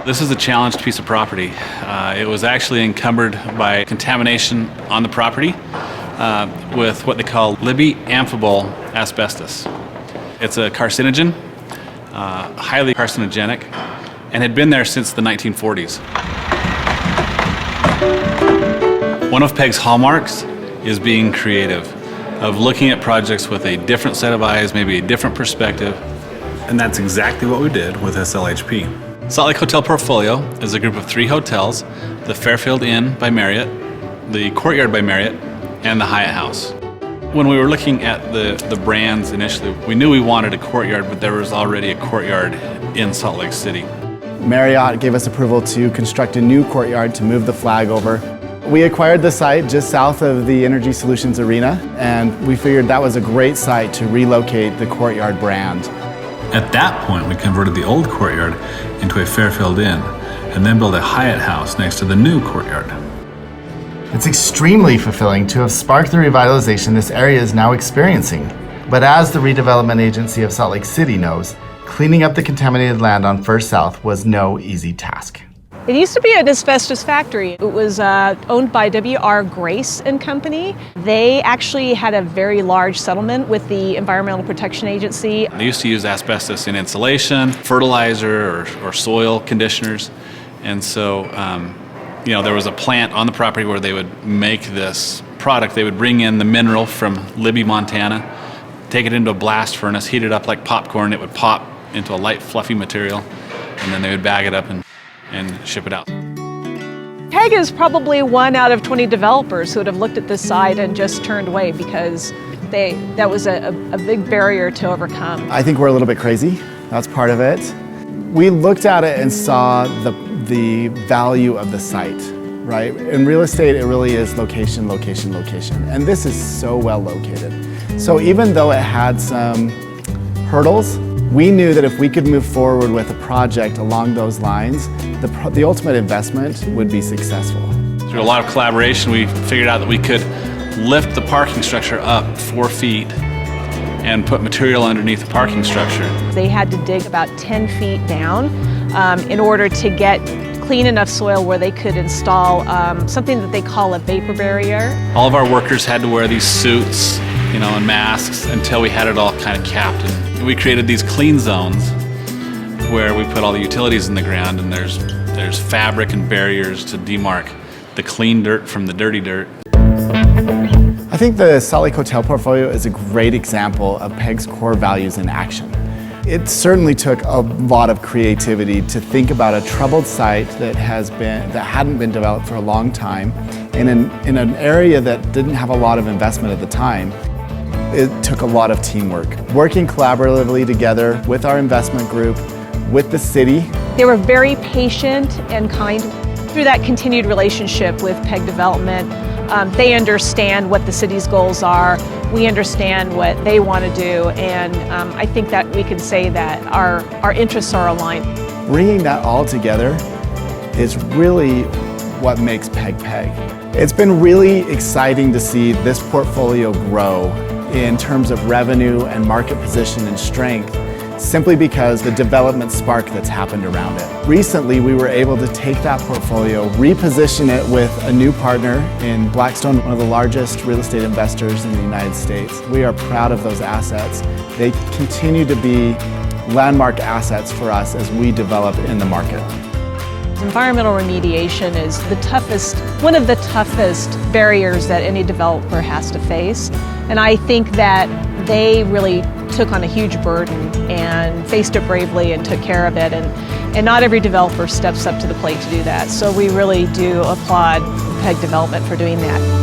This is a challenged piece of property. It was actually encumbered by contamination on the property with what they call Libby amphibole asbestos. It's a carcinogen, highly carcinogenic, and had been there since the 1940s. One of PEG's hallmarks is being creative, of looking at projects with a different set of eyes, maybe a different perspective. And that's exactly what we did with SLHP. Salt Lake Hotel Portfolio is a group of 3 hotels: the Fairfield Inn by Marriott, the Courtyard by Marriott, and the Hyatt House. When we were looking at the brands initially, we knew we wanted a Courtyard, but there was already a Courtyard in Salt Lake City. Marriott gave us approval to construct a new Courtyard to move the flag over. We acquired the site just south of the Energy Solutions Arena, and we figured that was a great site to relocate the Courtyard brand. At that point, we converted the old Courtyard into a Fairfield Inn, and then built a Hyatt House next to the new Courtyard. It's extremely fulfilling to have sparked the revitalization this area is now experiencing. But as the Redevelopment Agency of Salt Lake City knows, cleaning up the contaminated land on First South was no easy task. It used to be an asbestos factory. It was owned by W.R. Grace and Company. They actually had a very large settlement with the Environmental Protection Agency. They used to use asbestos in insulation, fertilizer, or soil conditioners. And so, there was a plant on the property where they would make this product. They would bring in the mineral from Libby, Montana, take it into a blast furnace, heat it up like popcorn. It would pop into a light, fluffy material, and then they would bag it up and ship it out. PEG is probably 1 out of 20 developers who would have looked at this site and just turned away because that was a big barrier to overcome. I think we're a little bit crazy. That's part of it. We looked at it and saw the value of the site, right? In real estate, it really is location, location, location. And this is so well located. So even though it had some hurdles, we knew that if we could move forward with a project along those lines, the ultimate investment would be successful. Through a lot of collaboration, we figured out that we could lift the parking structure up 4 feet and put material underneath the parking structure. They had to dig about 10 feet down in order to get clean enough soil where they could install something that they call a vapor barrier. All of our workers had to wear these suits, and masks until we had it all kind of capped. And we created these clean zones where we put all the utilities in the ground, and there's fabric and barriers to demarc the clean dirt from the dirty dirt. I think the Salt Lake Hotel Portfolio is a great example of PEG's core values in action. It certainly took a lot of creativity to think about a troubled site that hadn't been developed for a long time in an area that didn't have a lot of investment at the time. It took a lot of teamwork, working collaboratively together with our investment group, with the city. They were very patient and kind. Through that continued relationship with PEG Development, they understand what the city's goals are. We understand what they want to do, and I think that we can say that our interests are aligned. Bringing that all together is really what makes PEG PEG. It's been really exciting to see this portfolio grow in terms of revenue and market position and strength, simply because the development spark that's happened around it. Recently, we were able to take that portfolio, reposition it with a new partner in Blackstone, one of the largest real estate investors in the United States. We are proud of those assets. They continue to be landmark assets for us as we develop in the market. Environmental remediation is one of the toughest barriers that any developer has to face. And I think that they really took on a huge burden and faced it bravely and took care of it. And not every developer steps up to the plate to do that. So we really do applaud PEG Development for doing that.